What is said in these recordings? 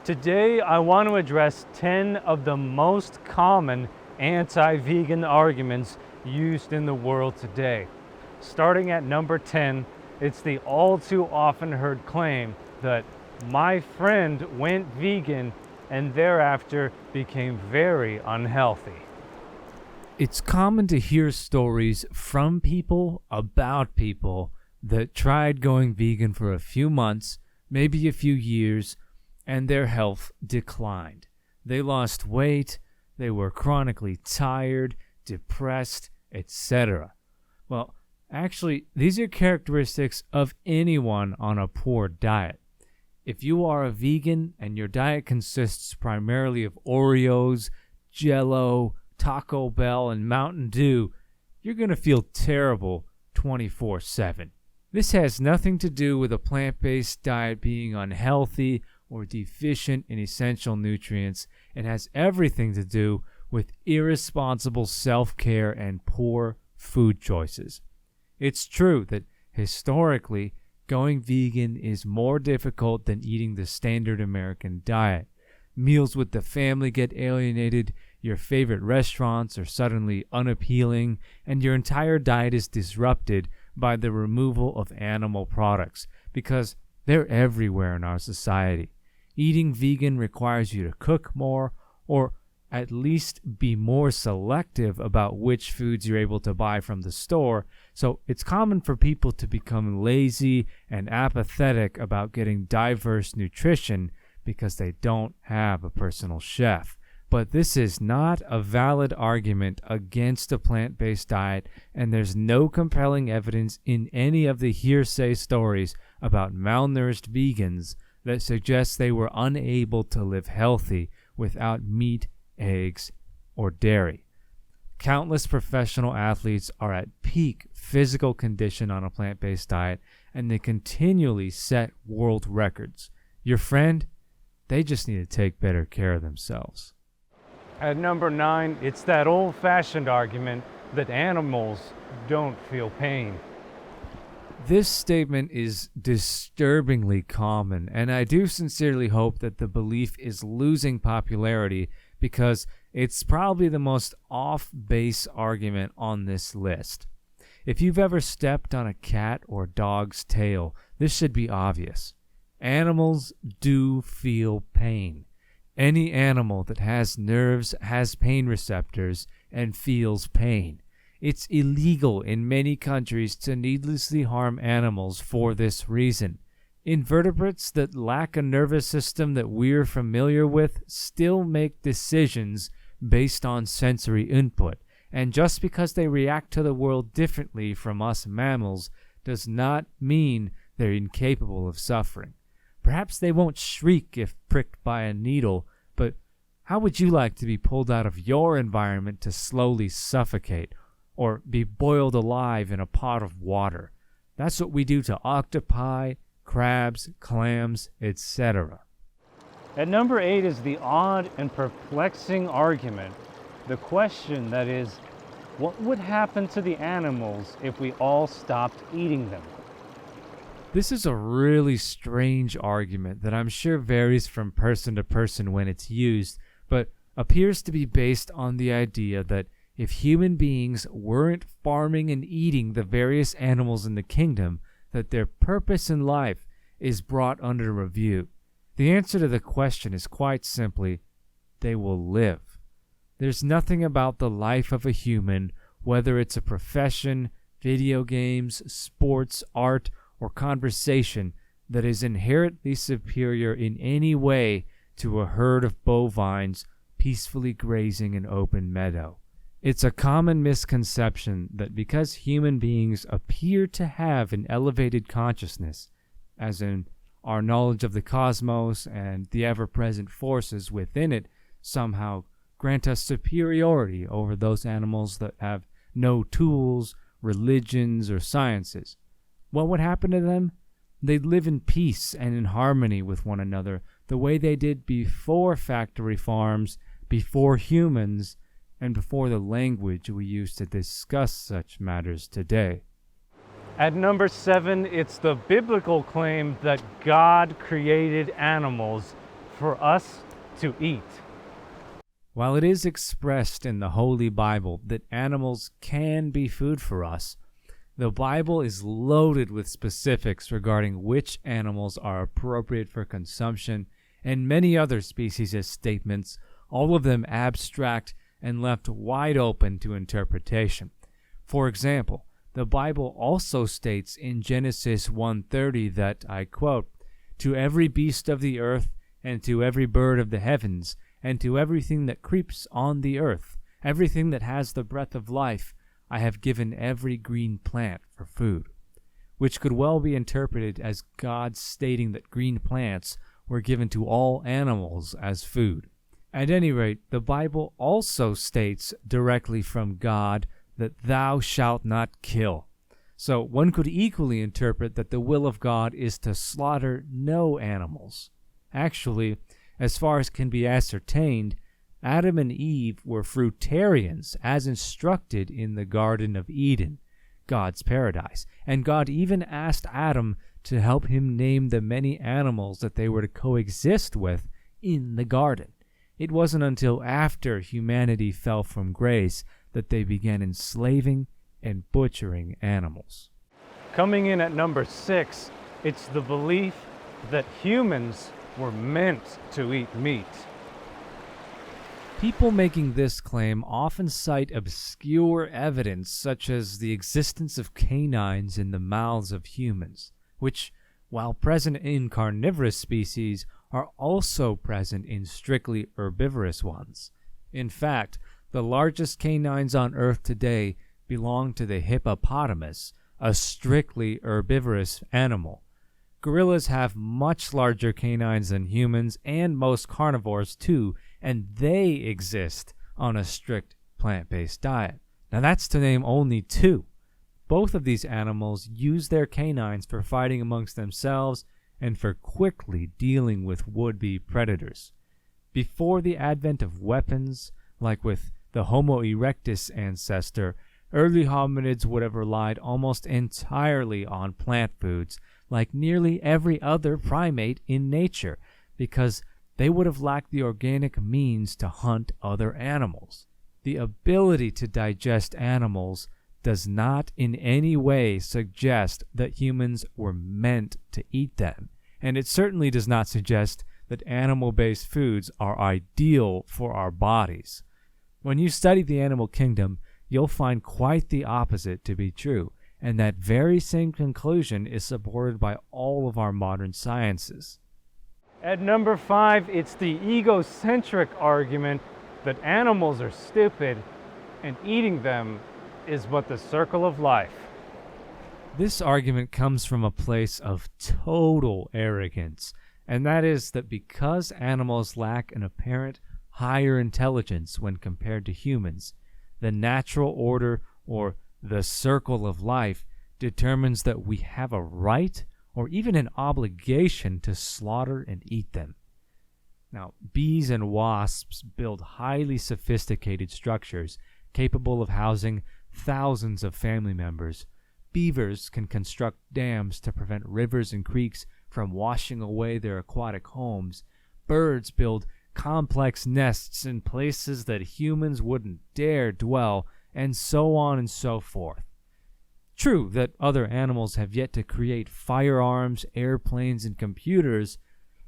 Today, I want to address 10 of the most common anti-vegan arguments used in the world today. Starting at number 10, it's the all too often heard claim that my friend went vegan and thereafter became very unhealthy. It's common to hear stories from people about people that tried going vegan for a few months, maybe a few years, and their health declined. They lost weight, they were chronically tired, depressed, etc. Well, actually, these are characteristics of anyone on a poor diet. If you are a vegan and your diet consists primarily of Oreos, Jell-O, Taco Bell, and Mountain Dew, you're going to feel terrible 24/7. This has nothing to do with a plant-based diet being unhealthy or deficient in essential nutrients. It has everything to do with irresponsible self-care and poor food choices. It's true that historically, going vegan is more difficult than eating the standard American diet. Meals with the family get alienated, your favorite restaurants are suddenly unappealing, and your entire diet is disrupted by the removal of animal products because they're everywhere in our society. Eating vegan requires you to cook more, or at least be more selective about which foods you're able to buy from the store, so it's common for people to become lazy and apathetic about getting diverse nutrition because they don't have a personal chef. But this is not a valid argument against a plant-based diet, and there's no compelling evidence in any of the hearsay stories about malnourished vegans that suggests they were unable to live healthy without meat, eggs, or dairy. Countless professional athletes are at peak physical condition on a plant-based diet, and they continually set world records. Your friend, they just need to take better care of themselves. At number 9, it's that old-fashioned argument that animals don't feel pain. This statement is disturbingly common, and I do sincerely hope that the belief is losing popularity because it's probably the most off-base argument on this list. If you've ever stepped on a cat or dog's tail, this should be obvious. Animals do feel pain. Any animal that has nerves has pain receptors and feels pain. It's illegal in many countries to needlessly harm animals for this reason. Invertebrates that lack a nervous system that we're familiar with still make decisions based on sensory input, and just because they react to the world differently from us mammals does not mean they're incapable of suffering. Perhaps they won't shriek if pricked by a needle, but how would you like to be pulled out of your environment to slowly suffocate, or be boiled alive in a pot of water? That's what we do to octopi, crabs, clams, etc. At number 8 is the odd and perplexing argument. The question that is, what would happen to the animals if we all stopped eating them? This is a really strange argument that I'm sure varies from person to person when it's used, but appears to be based on the idea that if human beings weren't farming and eating the various animals in the kingdom, that their purpose in life is brought under review. The answer to the question is quite simply, they will live. There's nothing about the life of a human, whether it's a profession, video games, sports, art, or conversation, that is inherently superior in any way to a herd of bovines peacefully grazing an open meadow. It's a common misconception that because human beings appear to have an elevated consciousness, as in our knowledge of the cosmos and the ever-present forces within it somehow grant us superiority over those animals that have no tools, religions, or sciences. What would happen to them? They'd live in peace and in harmony with one another, the way they did before factory farms, before humans, and before the language we use to discuss such matters today. At number 7, it's the biblical claim that God created animals for us to eat. While it is expressed in the Holy Bible that animals can be food for us, the Bible is loaded with specifics regarding which animals are appropriate for consumption and many other species' statements, all of them abstract and left wide open to interpretation. For example, the Bible also states in Genesis 1:30 that, I quote, "To every beast of the earth, and to every bird of the heavens, and to everything that creeps on the earth, everything that has the breath of life, I have given every green plant for food," which could well be interpreted as God stating that green plants were given to all animals as food. At any rate, the Bible also states directly from God that thou shalt not kill. So one could equally interpret that the will of God is to slaughter no animals. Actually, as far as can be ascertained, Adam and Eve were fruitarians as instructed in the Garden of Eden, God's paradise, and God even asked Adam to help him name the many animals that they were to coexist with in the garden. It wasn't until after humanity fell from grace that they began enslaving and butchering animals. Coming in at number 6, it's the belief that humans were meant to eat meat. People making this claim often cite obscure evidence such as the existence of canines in the mouths of humans, which, while present in carnivorous species, are also present in strictly herbivorous ones. In fact, the largest canines on Earth today belong to the hippopotamus, a strictly herbivorous animal. Gorillas have much larger canines than humans and most carnivores too, and they exist on a strict plant-based diet. Now that's to name only 2. Both of these animals use their canines for fighting amongst themselves and for quickly dealing with would-be predators. Before the advent of weapons, like with the Homo erectus ancestor, early hominids would have relied almost entirely on plant foods, like nearly every other primate in nature, because they would have lacked the organic means to hunt other animals. The ability to digest animals does not in any way suggest that humans were meant to eat them, and it certainly does not suggest that animal-based foods are ideal for our bodies. When you study the animal kingdom, you'll find quite the opposite to be true, and that very same conclusion is supported by all of our modern sciences. At number 5, it's the egocentric argument that animals are stupid and eating them is but the circle of life. This argument comes from a place of total arrogance, and that is that because animals lack an apparent higher intelligence when compared to humans, the natural order, or the circle of life, determines that we have a right or even an obligation to slaughter and eat them. Now, bees and wasps build highly sophisticated structures capable of housing thousands of family members. Beavers can construct dams to prevent rivers and creeks from washing away their aquatic homes. Birds build complex nests in places that humans wouldn't dare dwell, and so on and so forth. True that other animals have yet to create firearms, airplanes, and computers,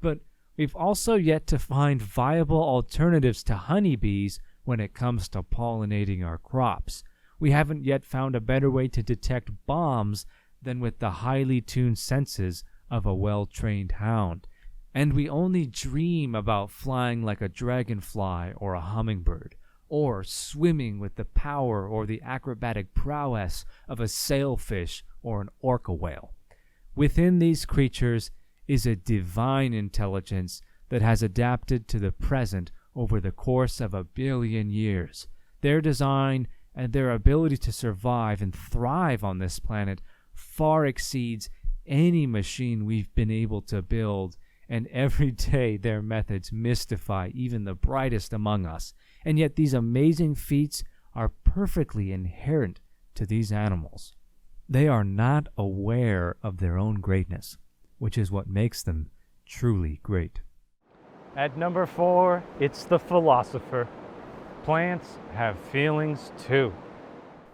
but we've also yet to find viable alternatives to honeybees when it comes to pollinating our crops. We haven't yet found a better way to detect bombs than with the highly tuned senses of a well-trained hound. And we only dream about flying like a dragonfly or a hummingbird, or swimming with the power or the acrobatic prowess of a sailfish or an orca whale. Within these creatures is a divine intelligence that has adapted to the present over the course of 1 billion years. Their design and their ability to survive and thrive on this planet far exceeds any machine we've been able to build, and every day their methods mystify even the brightest among us. And yet these amazing feats are perfectly inherent to these animals. They are not aware of their own greatness, which is what makes them truly great. At number 4, it's the philosopher. Plants have feelings too.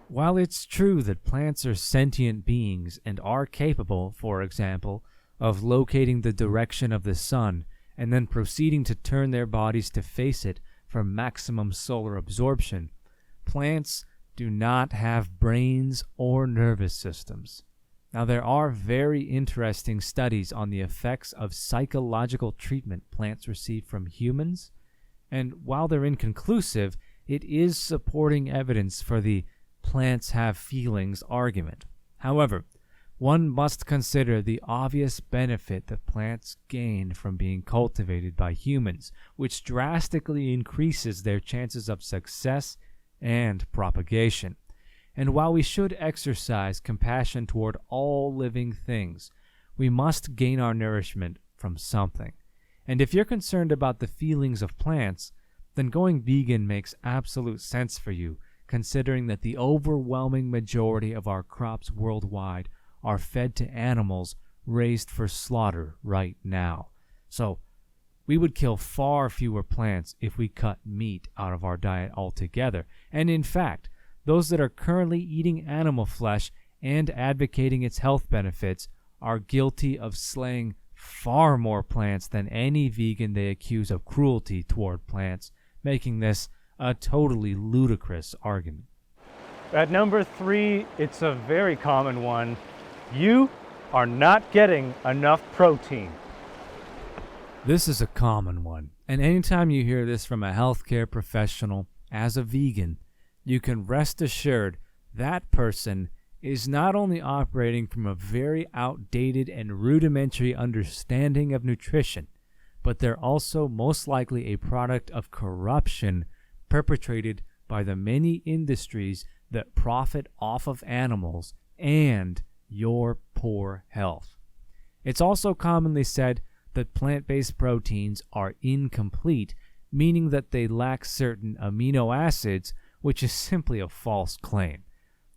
While it's true that plants are sentient beings and are capable, for example, of locating the direction of the sun and then proceeding to turn their bodies to face it for maximum solar absorption, plants do not have brains or nervous systems. Now, there are very interesting studies on the effects of psychological treatment plants receive from humans, and while they're inconclusive, it is supporting evidence for the plants have feelings argument. However, one must consider the obvious benefit that plants gain from being cultivated by humans, which drastically increases their chances of success and propagation. And while we should exercise compassion toward all living things, we must gain our nourishment from something. And if you're concerned about the feelings of plants, then going vegan makes absolute sense for you, considering that the overwhelming majority of our crops worldwide are fed to animals raised for slaughter right now. So, we would kill far fewer plants if we cut meat out of our diet altogether. And in fact, those that are currently eating animal flesh and advocating its health benefits are guilty of slaying far more plants than any vegan they accuse of cruelty toward plants, making this a totally ludicrous argument. At number 3, it's a very common one. You are not getting enough protein. This is a common one, and anytime you hear this from a healthcare professional as a vegan, you can rest assured that person is not only operating from a very outdated and rudimentary understanding of nutrition, but they're also most likely a product of corruption perpetrated by the many industries that profit off of animals and your poor health. It's also commonly said that plant-based proteins are incomplete, meaning that they lack certain amino acids, which is simply a false claim.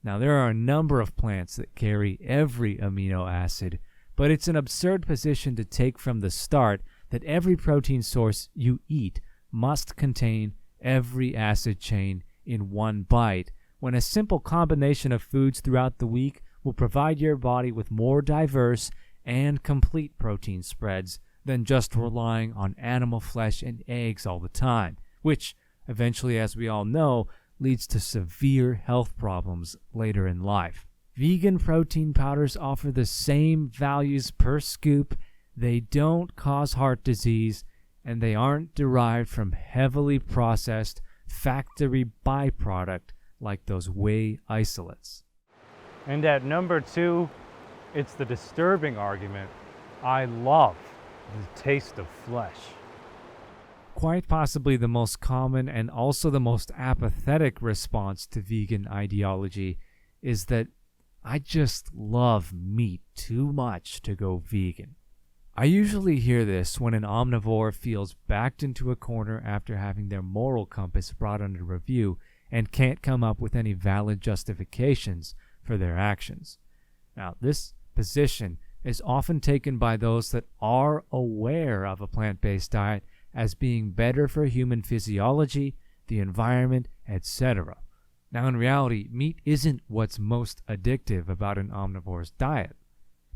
Now, there are a number of plants that carry every amino acid, but it's an absurd position to take from the start that every protein source you eat must contain every acid chain in one bite, when a simple combination of foods throughout the week will provide your body with more diverse and complete protein spreads than just relying on animal flesh and eggs all the time, which eventually, as we all know, leads to severe health problems later in life. Vegan protein powders offer the same values per scoop, they don't cause heart disease, and they aren't derived from heavily processed factory byproduct like those whey isolates. And at number 2, it's the disturbing argument. I love the taste of flesh. Quite possibly the most common and also the most apathetic response to vegan ideology is that I just love meat too much to go vegan. I usually hear this when an omnivore feels backed into a corner after having their moral compass brought under review and can't come up with any valid justifications for their actions. Now, this position is often taken by those that are aware of a plant-based diet as being better for human physiology, the environment, etc. Now, in reality, meat isn't what's most addictive about an omnivore's diet.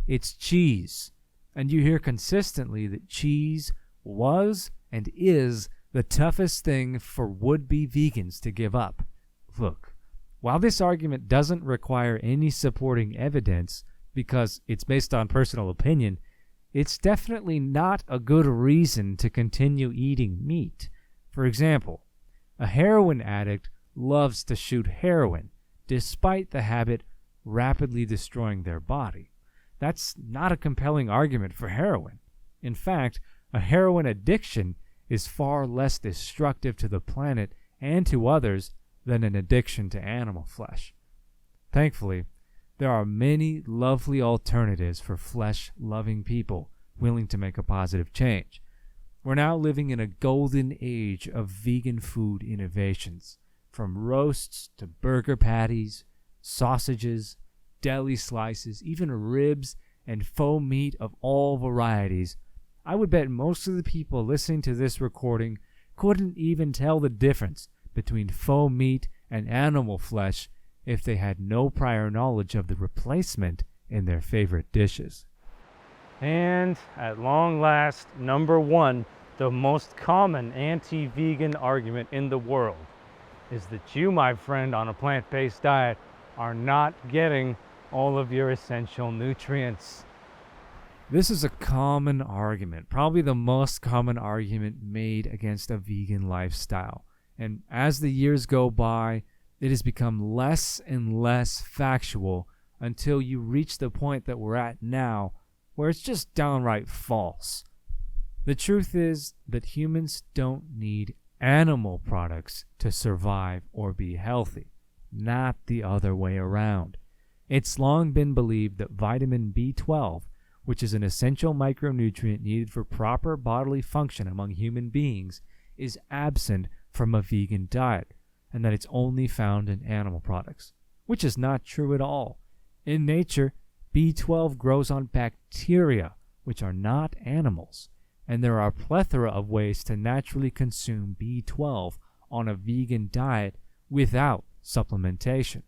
It's cheese. And you hear consistently that cheese was and is the toughest thing for would-be vegans to give up. Look, while this argument doesn't require any supporting evidence because it's based on personal opinion, it's definitely not a good reason to continue eating meat. For example, a heroin addict loves to shoot heroin, despite the habit rapidly destroying their body. That's not a compelling argument for heroin. In fact, a heroin addiction is far less destructive to the planet and to others than an addiction to animal flesh. Thankfully, there are many lovely alternatives for flesh-loving people willing to make a positive change. We're now living in a golden age of vegan food innovations, from roasts to burger patties, sausages, deli slices, even ribs and faux meat of all varieties I would bet most of the people listening to this recording couldn't even tell the difference between faux meat and animal flesh if they had no prior knowledge of the replacement in their favorite dishes. And at long last, number one, the most common anti-vegan argument in the world is that you, my friend, on a plant-based diet are not getting all of your essential nutrients. This is a common argument, probably the most common argument made against a vegan lifestyle. And as the years go by, it has become less and less factual until you reach the point that we're at now, where it's just downright false. The truth is that humans don't need animal products to survive or be healthy, not the other way around. It's long been believed that vitamin B12, which is an essential micronutrient needed for proper bodily function among human beings, is absent from a vegan diet, and that it's only found in animal products, which is not true at all. In nature, B12 grows on bacteria, which are not animals, and there are a plethora of ways to naturally consume B12 on a vegan diet without supplementation.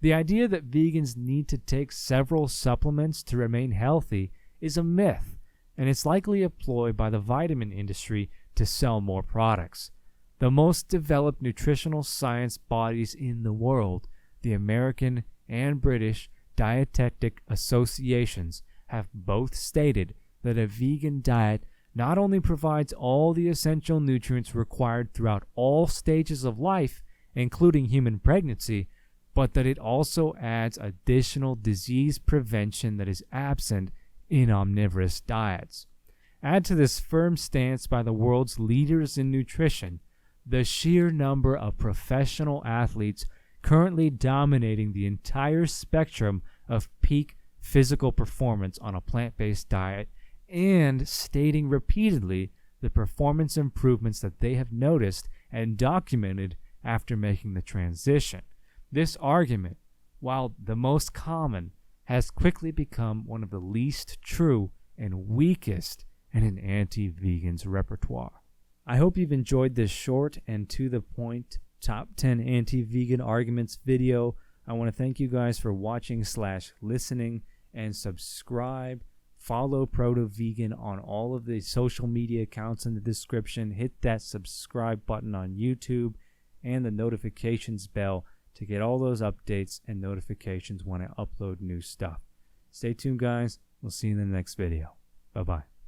The idea that vegans need to take several supplements to remain healthy is a myth, and it's likely a ploy by the vitamin industry to sell more products. The most developed nutritional science bodies in the world, the American and British dietetic associations, have both stated that a vegan diet not only provides all the essential nutrients required throughout all stages of life, including human pregnancy, but that it also adds additional disease prevention that is absent in omnivorous diets. Add to this firm stance by the world's leaders in nutrition the sheer number of professional athletes currently dominating the entire spectrum of peak physical performance on a plant-based diet, and stating repeatedly the performance improvements that they have noticed and documented after making the transition. This argument, while the most common, has quickly become one of the least true and weakest in an anti-vegan's repertoire. I hope you've enjoyed this short and to the point top 10 anti-vegan arguments video. I want to thank you guys for watching / listening, and subscribe. Follow Proto-Vegan on all of the social media accounts in the description. Hit that subscribe button on YouTube and the notifications bell to get all those updates and notifications when I upload new stuff. Stay tuned, guys. We'll see you in the next video. Bye-bye.